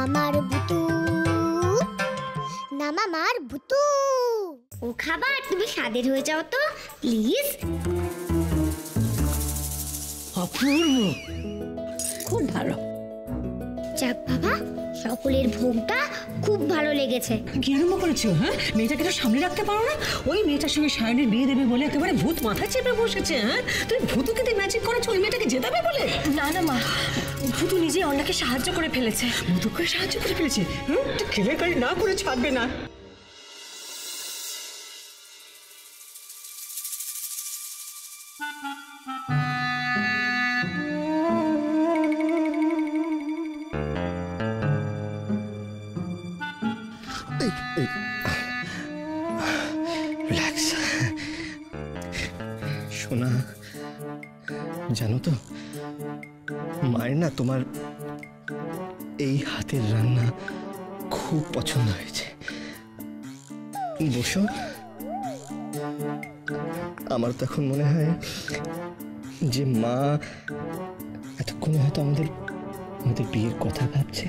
মামার বুতু, না মামার বুতু। ও খাবার তুমি স্বাদের হয়ে যাও তো প্লিজ। অপূর্ব, খুব ভালো। যাক বাবা, সকলের ভোগটা খুব ভালো লেগেছে। কি আরম্ভ করেছো? হ্যাঁ, মেয়েটাকে তো সামনে রাখতে পারো না? ওই মেয়েটার সঙ্গে সায়নের বিয়ে দেবে বলে একেবারে ভূত মাথা চেপে বসেছে। হ্যাঁ, তুমি ভূতুকে দিয়ে ম্যাজিক করেছো ওই মেয়েটাকে জেতাবে বলে? না না মা, ভূতু নিজেই অন্যকে সাহায্য করে ফেলেছে। ভূতু করে সাহায্য করে ফেলেছে? কেলেঙ্কারি না করে ছাড়বে না। সোনা, জানো তো মায়ের না তোমার এই হাতের রান্না খুব পছন্দ হয়েছে। বসো। আমার তো এখন মনে হয় যে মা এতক্ষণে হয়তো আমাদের বিয়ের কথা ভাবছে।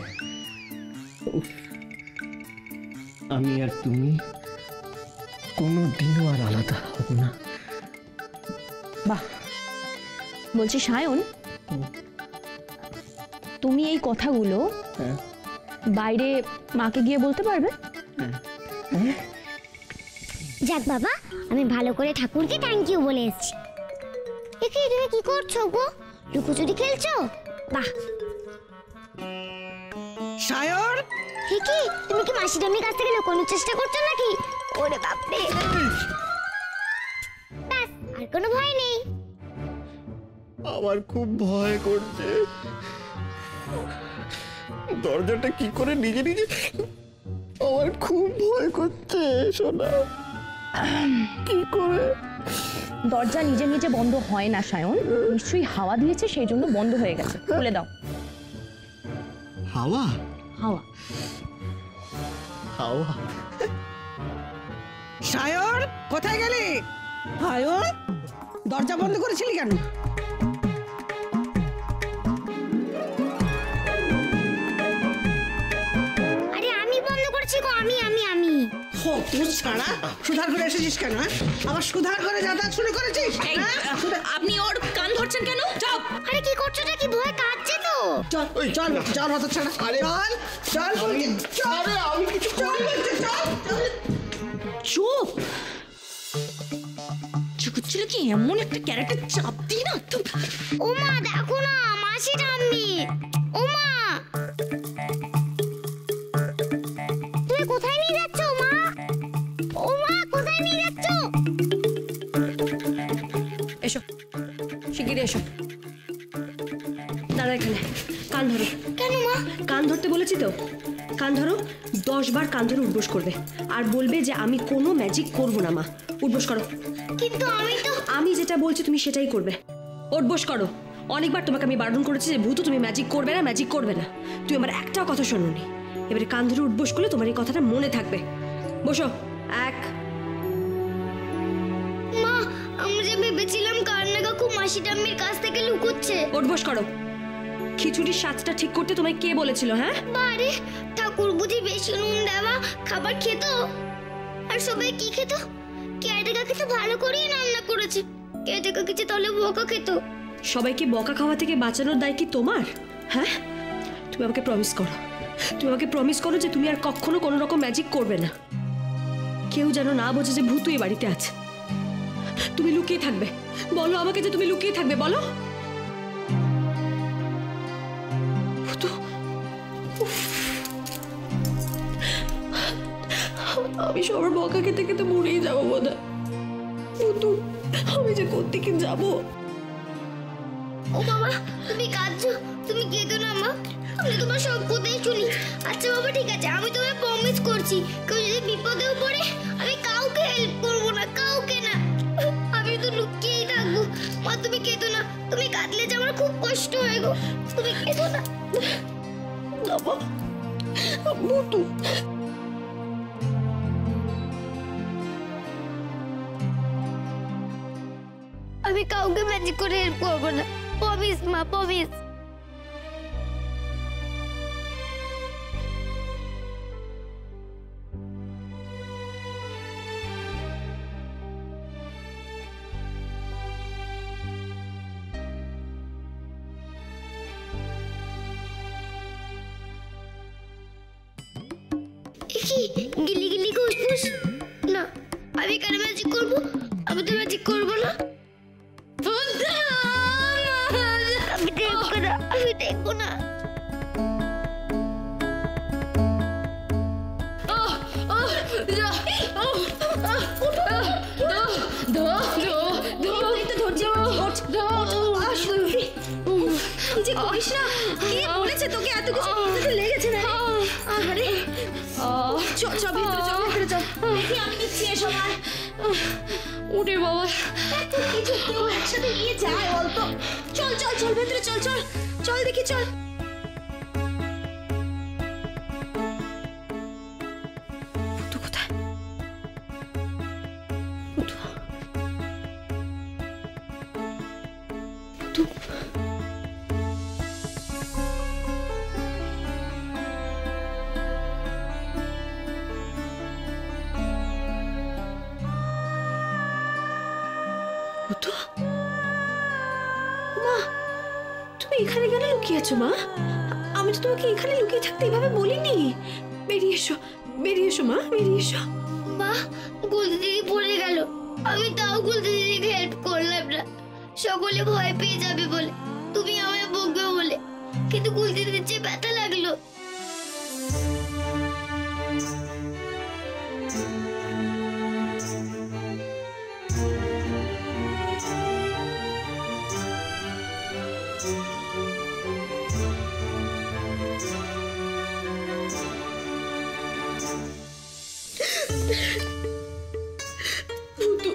আমি আর তুমি কোনোদিনও আর আলাদা হব না। বাহ, বলছি সায়ন, তুমি এই কথাগুলো বাইরে মাকে গিয়ে বলতে পারবে? যাক বাবা, আমি ভালো করে ঠাকুরকে থ্যাংক ইউ বলে এসেছি। একে তুমি কি করছো গো? লুকোচুরি খেলছো? বাহ। সায়ন, হে কি, তুমি কি মাসি ডামির কাছ থেকে লুকোনোর চেষ্টা করছো নাকি? ওরে বাপরে, ব্যাস আর কোনো ভয় নেই। আমার খুব ভয় করছে। দরজাটা কি করে নিজে নিজে, আমার খুব ভয় করছে সোনা। কি করে? দরজা নিজে নিজে বন্ধ হয় না সায়ন, নিশ্চয়ই হাওয়া দিয়েছে সেই জন্য বন্ধ হয়ে গেছে। খুলে দাও। হাওয়া? হাওয়া? হাওয়া? সায়ন কোথায় গেলি? সায়ন, দরজা বন্ধ করেছিলি কেন? আরে আমি বন্ধ করেছি গো, আমি। তুই ছাড়া সুধার ঘরে এসেছিস কেন? আবার সুধার ঘরে যাতায়াত শুরু করেছিস? আপনি ওর কান ধরছেন কেন? চুপ! আরে কি করছো নাকি? ভয় কাটছে তো। চল চল চল, হতো ছাড়া। চল চল, চল। আমি কিছু চল, চল। চুপ! চুকুচ্ছিল কি এমন একটা ক্যারেক্টার চাপ দিই না তো। ও মা দেখো না, মাসি ঠাম্মি। ও মা, তুমি কোথায় নিয়ে যাচ্ছ মা? ও মা, কোথায় নিয়ে যাচ্ছ? এসো, শিগগিরি এসো। দাঁড়া এখানে, কান ধরো। কেন মা? কান ধরতে বলেছি তো, কান ধরো। 10 বার কান ধরে উঠবোস করবে আর বলবে যে আমি কোনো ম্যাজিক করবো না মা। উঠবোস করো। কিন্তু আমি যেটা বলছি তুমি সেটাই করবে। উঠবোস করো। অনেকবার তোমাকে আমি বারণ করেছি যে ভূতু তুমি ম্যাজিক করবে না, ম্যাজিক করবে না। তুমি আমার একটাও কথা শোনোনি। এবারে কান ধরে উঠবোস করলে তোমার এই কথাটা মনে থাকবে। বসো। 1। মা, আমি যে ভেবেছিলাম কান্না কাকু মাসি ঠাম্মির কাছ থেকে লুকোচ্ছে। উঠবোস করো। খিচুড়ির স্বাদটা ঠিক করতে তোমায় কে বলেছিল? হ্যাঁ, বারে ঠাকুর বুঝি বেশি নুন দেওয়া খাবার খেত? আর সবাই কি খেত? কেটে কাকে তো ভালো করেই রান্না করেছে। কেটে কাকে তাহলে বকা খেত। সবাইকে বকা খাওয়া থেকে বাঁচানোর দায় কি তোমার? হ্যাঁ, তুমি আমাকে প্রমিস করো। তুমি আমাকে প্রমিস করো যে তুমি আর কখনো কোনো রকম ম্যাজিক করবে না। কেউ যেন না বোঝে যে ভূতু এই বাড়িতে আছে। তুমি লুকিয়ে থাকবে। বলো আমাকে যে তুমি লুকিয়ে থাকবে, বলো। ভূতু, আমি সবার বকা খেতে খেতে মরেই যাবো বোধ হয়। ভূতু, আমি যে কোত্থেকে যাবো? ও বাবা, তুমি কাঁদছো? তুমি কেঁদো না মা, আমি তোমার সব কথাই শুনি। আচ্ছা বাবা ঠিক আছে, আমি তোমায় প্রমিস করছি কেউ যদি বিপদেও পড়ে আমি কাউকে হেল্প করবো না, কাউকে না। আমি তো লুকিয়েই থাকবো। মা তুমি কেঁদো না, তুমি কাঁদলে যে আমার খুব কষ্ট হয় গো। তুমি কেঁদো না। বাবা, ভূতু। আমি কাউকে ম্যাজিক করে হেল্প করবো না, প্রমিস মা, প্রমিস। দেখি গিলি গিলি ঘুষফুস। না, আমি কেন ম্যাজিক করবো? আমি তো ম্যাজিক করবো না। আমি দেখবো না, আমি দেখবো না। তোকে এত কিছু লেগেছে না? আরে চল চল ভেতরে চল, ভেতরে চল। দেখি আমি নিচ্ছি সবাই। ওরে বাবা, এত কিছু কেউ একসাথে নিয়ে যায় বলতো? চল চল চল ভেতরে চল, চল চল দেখি চল। ভূতু কোথায়? ভূতু ভূতু ভূতু, মা তুমি এখানে কেন লুকিয়ে আছো? মা, আমি তো তোমাকে এখানে লুকিয়ে থাকতে এভাবে বলিনি। বেরিয়ে এসো, বেরিয়ে এসো মা, বেরিয়ে এসো। মা, গুলতি দিদি পড়ে গেল, আমি তাও গুলতি দিদিকে হেল্প করলাম না। সকলে ভয় পেয়ে যাবে বলে, তুমি আমায় বকবে বলে, কিন্তু গুলতি দিদির যে ব্যথা লাগলো। ভূতু,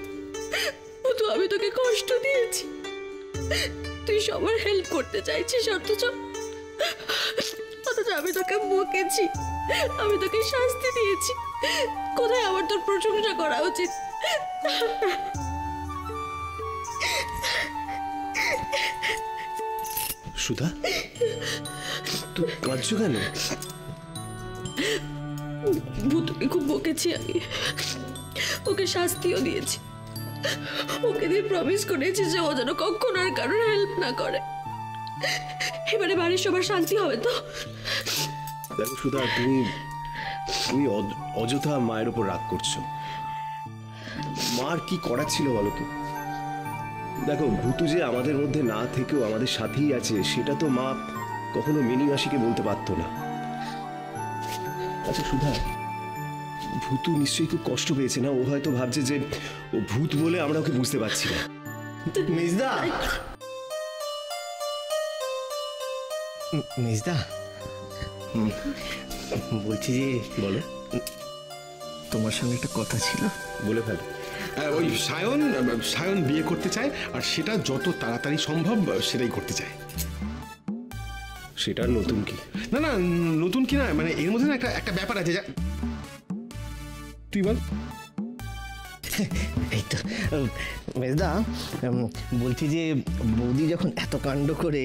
ভূতু আমি তোকে কষ্ট দিয়েছি, তুই সবার হেল্প করতে চাইছিস অথচ আমি তোকে বকেছি, আমি তোকে শাস্তি দিয়েছি। কোথায় আমার তোর প্রশংসা করা উচিত? সুধা, তুই কাঁদছো কেন? ভূতুকে খুব বকেছি আমি, ওকে শাস্তিও দিয়েছি, ওকে দিয়ে প্রমিস করেছি যে ও যেন কখনো আর কারোর হেল্প না করে। এবারে বাড়ির সবার শান্তি হবে তো? দেখো সুধা, তুমি অযথা মায়ের উপর রাগ করছো। মার কি করার ছিল বলো তো? দেখো, ভূতু যে আমাদের মধ্যে না থেকেও আমাদের সাথেই আছে, সেটা তো মা কখনো মিনি মাসিকে বলতে পারতো না। আচ্ছা সুধা, ভূতু নিশ্চয়ই খুব কষ্ট পেয়েছে না? ও হয়তো ভাবছে যে ও ভূত বলে আমরা ওকে বুঝতে পারছি না। মেজদা, মেজদা, বলছি যে, বলো। তোমার সঙ্গে একটা কথা ছিল। বলে ফেলো। ওই সায়ন বিয়ে করতে চায়, আর সেটা যত তাড়াতাড়ি সম্ভব সেটাই করতে চায়। সেটা নতুন কি? না না, নতুন কি না, মানে এর মধ্যে না একটা ব্যাপার আছে। তুই বল। এই তো মেজদা, বলছি যে বৌদি যখন এত কাণ্ড করে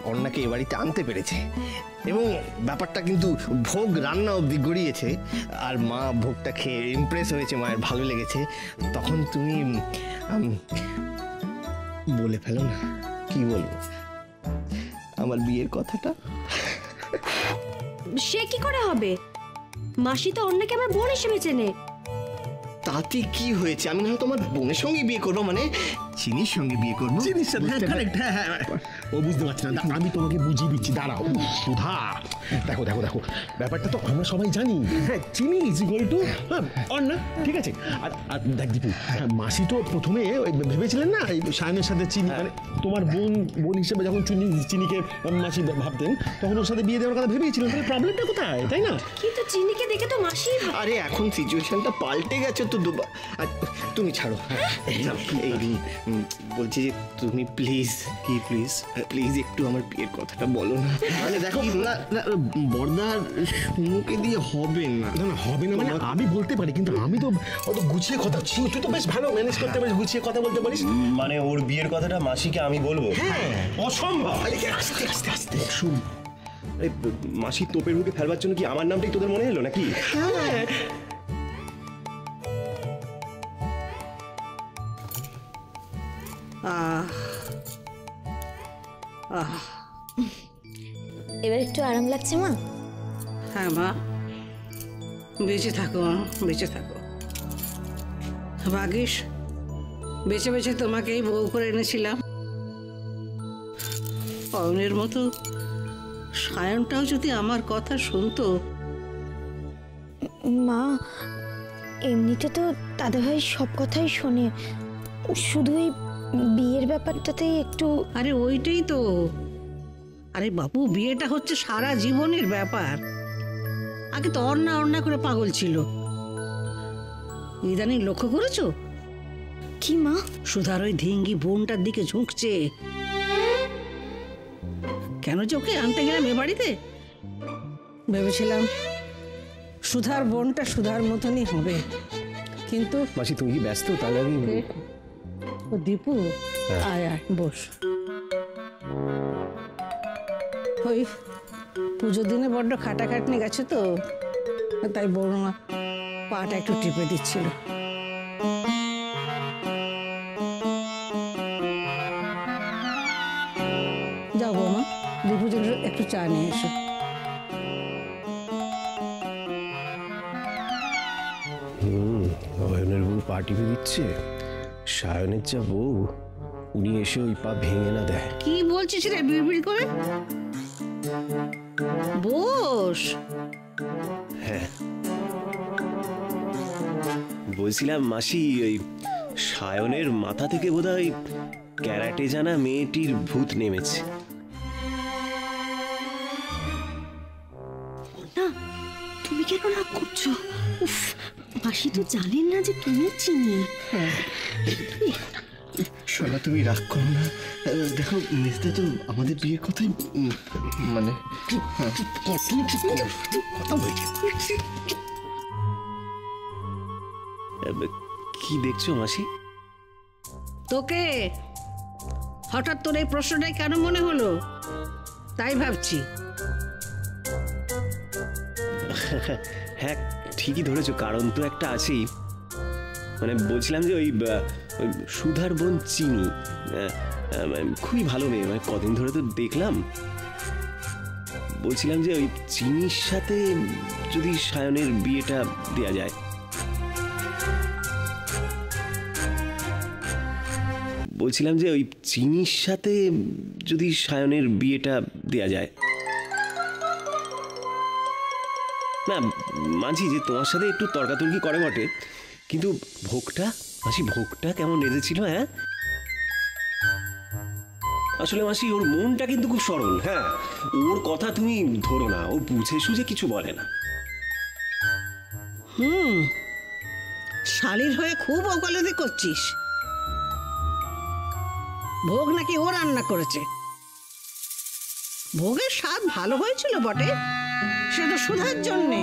অন্যকে এ বাড়িতে আনতে পেরেছে এবং ব্যাপারটা কিন্তু ভোগ রান্না অব্দি গড়িয়েছে, আর মা ভোগটা খেয়ে ইমপ্রেস হয়েছে, মায়ের ভালো লেগেছে, তখন তুমি বলে ফেলো না। কি বলবো? আমার বিয়ের কথাটা। সে কি করে হবে? মাসি তো অন্যকে আমার বোন হিসেবে চেনে। তাতে কি হয়েছে? আমি না হয় তোমার বোনের সঙ্গে বিয়ে করবো, মানে চিনির সঙ্গে বিয়ে করবো। ও বুঝতে পারছি না, আমি তোমাকে বুঝিয়ে দিচ্ছি, দাঁড়াও। সুধা, দেখো দেখো দেখো, ব্যাপারটা তো আমরা সবাই জানি। হ্যাঁ, চিনি ইজ ইকুয়াল টু অন্না, ঠিক আছে? আর দেখ দীপু, মাসি তো প্রথমে ভেবেছিলেন না এই সায়নের সাথে চিনি, মানে তোমার বোন হিসেবে যখন চিনিকে মাসি ভাবতেন, তখন ওর সাথে বিয়ে দেওয়ার কথা ভেবেছিলেন। তাহলে প্রবলেমটা কোথায়, তাই না? কিন্তু চিনিকে দেখে তো মাসি। আরে এখন সিচুয়েশনটা পাল্টে গেছে তো। তুমি ছাড়ো। এই বলছি যে তুমি প্লিজ, কি প্লিজ প্লিজ একটু আমার বিয়ের কথাটা বলো না। মানে দেখো না, বর্দার মুখে দিয়ে হবে না। না না, হবে না মানে আমি বলতে পারি, কিন্তু আমি তো অত গুছিয়ে কথা, তুই তো বেশ ভালো ম্যানেজ করতে পারিস, গুছিয়ে কথা বলতে পারিস। মানে ওর বিয়ের কথাটা মাসিকে আমি বলবো? অসম্ভব। আস্তে আস্তে আস্তে শুন। মাসির তোপের মুখে ফেলবার জন্য কি আমার নামটাই তোদের মনে এলো নাকি? হ্যাঁ, এবার একটু আরাম লাগছে মা? হ্যাঁ মা, বেঁচে থাকো মা, বেঁচে থাকো। ভাগিস, বেছে বেছে তোমাকেই বউ করে এনেছিলাম। অয়নের মতো সায়নটাও যদি আমার কথা শুনতো। মা, এমনিতে তো দাদাভাই সব কথাই শোনে, শুধু এই বিয়ের ব্যাপারটাতেই একটু। আরে ওইটাই তো। আরে বাবু, বিয়েটা হচ্ছে সারা জীবনের ব্যাপার। আগে তো অন্না অন্না করে পাগল ছিল, ইদানিং লক্ষ্য করেছো? কি মা? সুধার ওই ঢিঙ্গি বোনটার দিকে ঝুঁকছে। কেন যে ওকে আনতে গেলাম এ বাড়িতে, ভেবেছিলাম সুধার বোনটা সুধার মতনই হবে, কিন্তু মাসি তুমি কি ব্যস্ত? তাহলে আমি ও দীপু, আয় আয় বস। ওই পুজোর দিনে বড্ড খাটাখাটনি গেছে তো, তাই বৌমা পাটা একটু টিপে দিচ্ছিল। যাও বৌমা, দীপুর জন্য একটু চা নিয়ে এসো। অয়নের বউ পা টিপে দিচ্ছে। সায়নের যা বউ, উনি এসে ওই পা ভেঙে না দেয়। কি বলছিস রে বিড়বিড় করে? বস। হ্যাঁ, বলছিলাম মাসি, ওই সায়নের মাথা থেকে বোধহয় ক্যারাটে জানা মেয়েটির ভূত নেমেছে। না, তুমি কেন রাগ করছো? উফ, মাসি তো জানেন না যে তুমি চিনি। সোনা তুমি রাগ করো না। দেখো মেজদা তো আমাদের বিয়ের কথাই মানে কথা বলছে। কি দেখছো মাসি? তোকে হঠাৎ তোর এই প্রশ্নটাই কেন মনে হলো তাই ভাবছি। হ্যাঁ, ঠিকই ধরেছো, কারণ তো একটা আছেই। মানে বলছিলাম যে ওই সুধার বোন চিনি খুবই ভালো মেয়ে, মানে কদিন ধরে তো দেখলাম। বলছিলাম যে ওই চিনির সাথে যদি সায়নের বিয়েটা দেয়া যায়। বলছিলাম যে ওই চিনির সাথে যদি সায়নের বিয়েটা দেয়া যায়। না মানছি যে তোমার সাথে একটু তর্কাতর্কি করে বটে, কিন্তু ভোগটা মাসি, ভোগটা কেমন রেঁধেছিল। হ্যাঁ, আসলে মাসি ওর মনটা কিন্তু খুব সরল। হ্যাঁ, ওর কথা তুমি ধরো না, ও বুঝে সুঝে কিছু বলে না। শালির হয়ে খুব ওকালতি করছিস। ভোগ নাকি ও রান্না করেছে। ভোগের স্বাদ ভালো হয়েছিল বটে, সে তো সুধার জন্যে।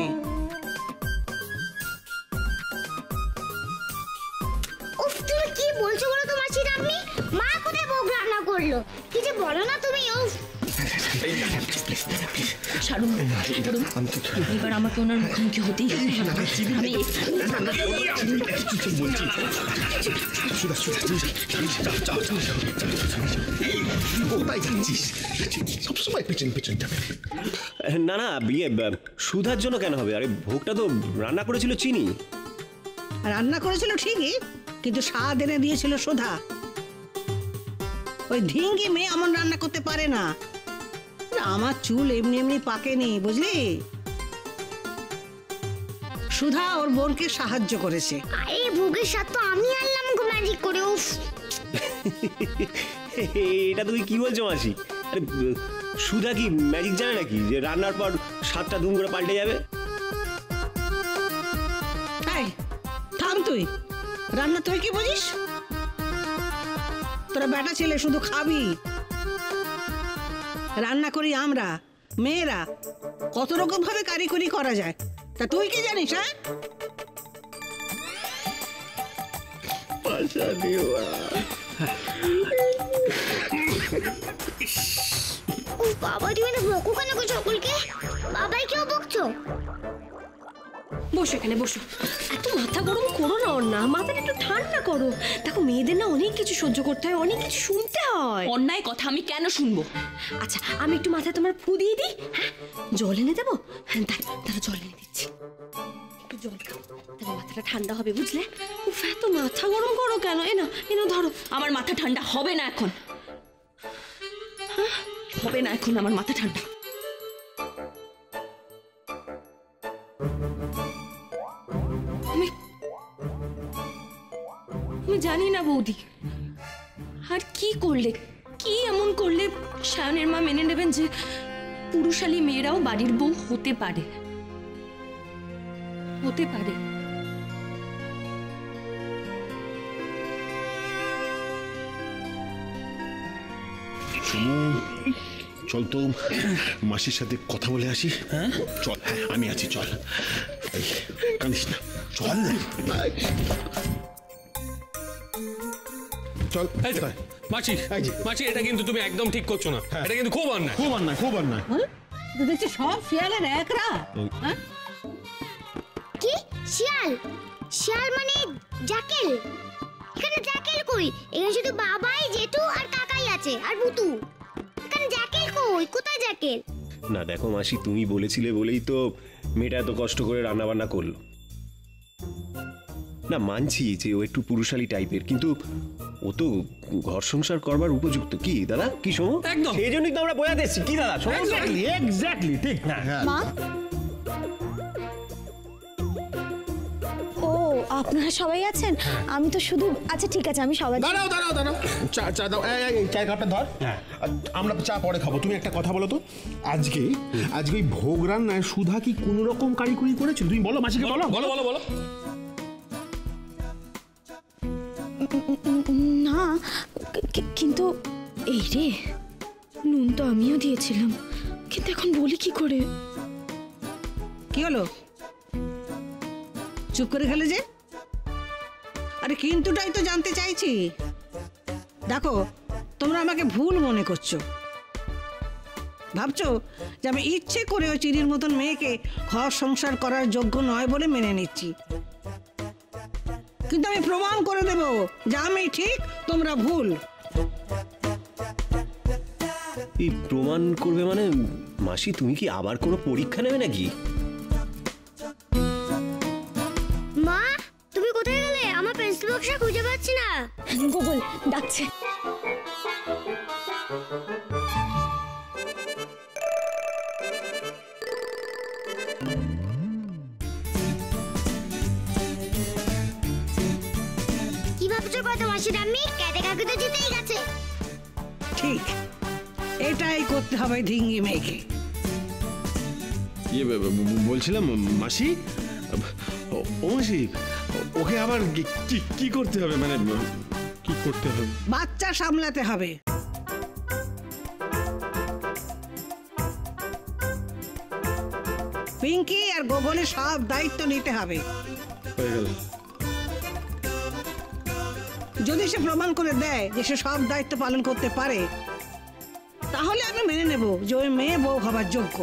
উফ, তুমি কি বলছো বলো তো মাসি? আপনি মা কোথায় ভোগ রান্না করলো? কি যে বলো না তুমি। উফ, ছাড়ুন, এবার আমাকে ওনার মুখোমুখি হতেই হবে। আমি কোথায় যাচ্ছিস? সবসময় পেছন পেছন যাবে। না না, বিয়ে সুধার জন্য কেন হবে? আরে ভোগটা তো রান্না করেছিল চিনি। রান্না করেছিল ঠিকই, কিন্তু স্বাদ এনে দিয়েছিল সুধা। ওই ঢিঙ্গি মেয়ে এমন রান্না করতে পারে না। আমার চুল এমনি এমনি পাকেনি, বুঝলি? সুধা ওর বোনকে সাহায্য করেছে। আরে ভোগের স্বাদ তো আমি আনলাম গো ম্যাজিক করে। উফ, এটা তুমি কি বলছো মাসি? আরে সুধা কি ম্যাজিক জানে নাকি যে রান্নার পর স্বাদটা দুম করে পাল্টে যাবে? থাম তুই, রান্না তুই কি বুঝিস? তোরা বেটা ছেলে শুধু খাবি। রান্না করি আমরা মেয়েরা, কত রকম ভাবে কারিগরি করা যায়, তা তুই কি জানিস? হ্যাঁ, বাবা তুমি তো বকো কেন গো সকলকে? বাবাই কেউ বকছো? বসো, এখানে বসো। এত মাথা গরম করো না না, মাথাটা একটু ঠান্ডা করো। দেখো মেয়েদের না অনেক কিছু সহ্য করতে হয়, অনেক কিছু শুনতে হয়। অন্যায় কথা আমি কেন শুনবো? আচ্ছা, আমি একটু মাথায় তোমার ফু দিয়ে দিই। হ্যাঁ, জল এনে দেবো? হ্যাঁ, তারা জল এনে দিচ্ছি। একটু জল খাও, তাহলে মাথাটা ঠান্ডা হবে, বুঝলে? উফ, এত মাথা গরম করো কেন? এনো ধরো। আমার মাথা ঠান্ডা হবে না এখন, হবে না এখন আমার মাথা ঠান্ডা। আমি জানি না বৌদি, আর কি করলে, কি এমন করলে সায়নের মা মেনে নেবেন যে পুরুষালী মেয়েরাও বাড়ির বউ হতে পারে, হতে পারে। চল তো মাসির সাথে কথা বলে আসি। হ্যাঁ চল, হ্যাঁ আমি আছি, চল। এই, কাঁদিস না, চল চল। মাসি, মাসি, এটা কিন্তু তুমি একদম ঠিক করছো না, এটা কিন্তু খুব অন্যায়, খুব অন্যায়, খুব অন্যায়। দেখছি সব শিয়ালের একরা। কি শিয়াল? শিয়াল মানে জাকেল? এখানে জাকেল কই? এখানে শুধু বাবাই, জেঠু আর কাকাই আছে, আর ভুতু। এখানে জাকেল কই? কোথায় জাকেল? না দেখো মাসি, তুমি বলেছিলে বলেই তো মেয়েটা এত কষ্ট করে রান্না বান্না করলো। না মানছি যে ও একটু পুরুষালী টাইপের, কিন্তু ও তো ঘর সংসার করবার উপযুক্ত। কি দাদা, কি শোনো? একদম। সেই জন্যই তো আমরা বোঝাতে এসেছি। কি দাদা, এক্স্যাক্টলি ঠিক না? মা, ও আপনারা সবাই আছেন? আমি তো শুধু, আচ্ছা ঠিক আছে, আমি সবাই। দাঁড়াও দাঁড়াও দাঁড়াও, চা দাও। এই চায়ের কাপটা ধর। আমরা চা পরে খাবো। তুমি একটা কথা বলো তো, আজকে ওই ভোগ রান্নায় সুধা কি কোনো রকম কারিকুরি করেছিল? তুমি বলো, মাসিকে বলো। বলো বলো বলো। না কিন্তু এই রে, নুন তো আমিও দিয়েছিলাম, কিন্তু এখন বলি কি করে? কি হলো, চুপ করে গেলে যে? আরে কিন্তুটাই তো জানতে চাইছি। দেখো, তোমরা আমাকে ভুল মনে করছো, ভাবছো যে আমি ইচ্ছে করে ওই চিনির মতন মেয়েকে ঘর সংসার করার যোগ্য নয় বলে মেনে নিচ্ছি, কিন্তু আমি প্রমাণ করে দেব যে আমি ঠিক, তোমরা ভুল। এই প্রমাণ করবে মানে? মাসি, তুমি কি আবার কোনো পরীক্ষা নেবে নাকি? মা, তুমি কোথায় গেলে? আমার পেন্সিল বক্সটা খুঁজে পাচ্ছি না। গুগল ডাকছে। কি ভাবছো কত মাসির আমি? কেটে কাকে তো জিতেই গেছে। ঠিক এটাই করতে হবে ঢিঙ্গি মেয়েকে। বলছিলাম মাসি, ও মাসি, ওকে আবার কি করতে হবে? মানে কি করতে হবে? বাচ্চা সামলাতে হবে। পিঙ্কি আর গোগলের সব দায়িত্ব নিতে হবে। হয়ে গেল। যদি সে প্রমাণ করে দেয় যে সে সব দায়িত্ব পালন করতে পারে, তাহলে আমি মেনে নেব যে ওই মেয়ে বউ হবার যোগ্য।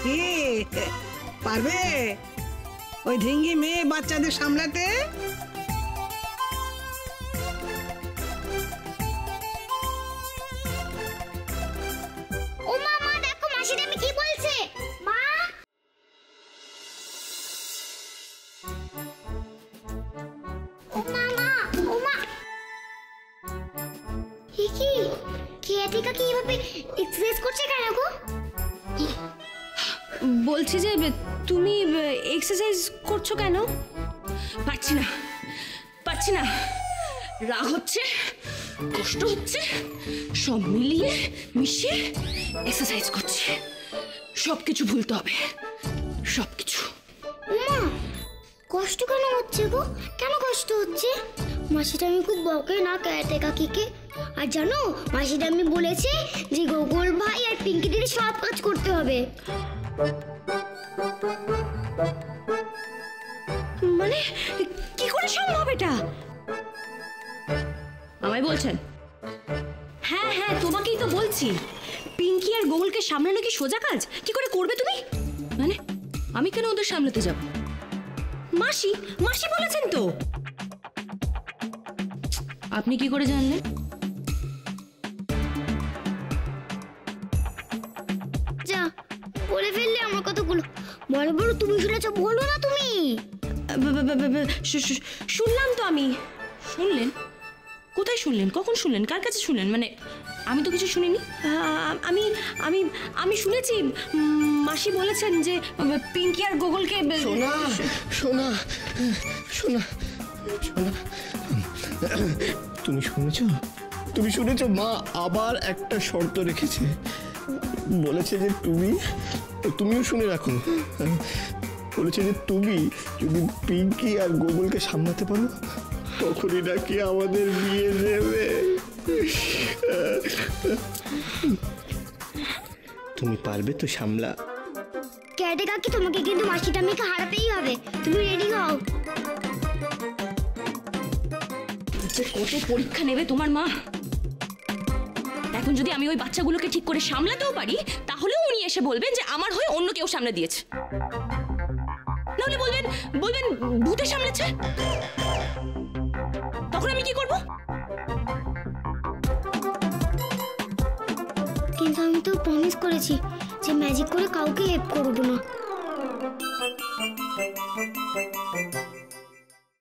কি পারবে ওই ঢিঙ্গি মেয়ে বাচ্চাদের সামলাতে? ও মা, মা দেখো মাসির আমি কি বলছে। মা, ও মা, ও মা। কি কেয়াটিকা কি এভাবে এক্সারসাইজ করছে কেন গো? বলছি যে তুমি এক্সারসাইজ করছো কেন? পারছি না, পারছি না, রাগ হচ্ছে, কষ্ট হচ্ছে, সব মিলিয়ে মিশিয়ে এক্সারসাইজ করছি। সবকিছু ভুলতে হবে, সবকিছু। মা, কষ্ট কেন হচ্ছে গো? কেন কষ্ট হচ্ছে? মাসিটা আমি খুব বকে না কেটে কাকিকে। আর জানো, মাসিটা আমি বলেছে যে গোগল ভাই আর পিঙ্কি দিদি সব কাজ করতে হবে। মানে কি করে সম্ভব এটা? আমায় বলছেন? হ্যাঁ হ্যাঁ, তোমাকেই তো বলছি। পিঙ্কি আর গোগলকে সামলানো কি সোজা কাজ? কি করে করবে তুমি? মানে আমি কেন ওদের সামলাতে যাব? মাসি, মাসি বলেছেন তো। আপনি কি করে জানলেন? যা, বলো বলো, তুমি শুনেছ? বলো না তুমি। শুনলাম তো আমি। শুনলেন? কোথায় শুনলেন? কখন শুনলেন? কার কাছে শুনলেন? মানে আমি তো কিছু শুনিনি। আমি আমি আমি শুনেছি মাসি বলেছেন যে পিঙ্কি আর গোগলকে সোনা সোনা সোনা সোনা, তুমি শুনেছো? তুমি শুনেছো? মা আবার একটা শর্ত রেখেছে, বলেছে যে তুমিও শুনে রাখো, বলেছে যে তুমি যদি পিঙ্কি আর গোগলকে সামলাতে পারো তখনই নাকি আমাদের বিয়ে দেবে। তুমি পারবে তো সামলা? ক্যাটে কাকি, তোমাকে কিন্তু মাসি টামিকে হারাতেই হবে। তুমি রেডি হও। যে কত পরীক্ষা নেবে তোমার মা। এখন যদি আমি ওই বাচ্চাগুলোকে ঠিক করে সামলাতেও পারি, তাহলেও উনি এসে বলবেন যে আমার হয়ে অন্য কেউ সামলে দিয়েছে। নাহলে বলবেন ভূতে সামলেছে। তখন আমি কি করব? কিন্তু আমি তো প্রমিস করেছি যে ম্যাজিক করে কাউকে হেল্প করবো না।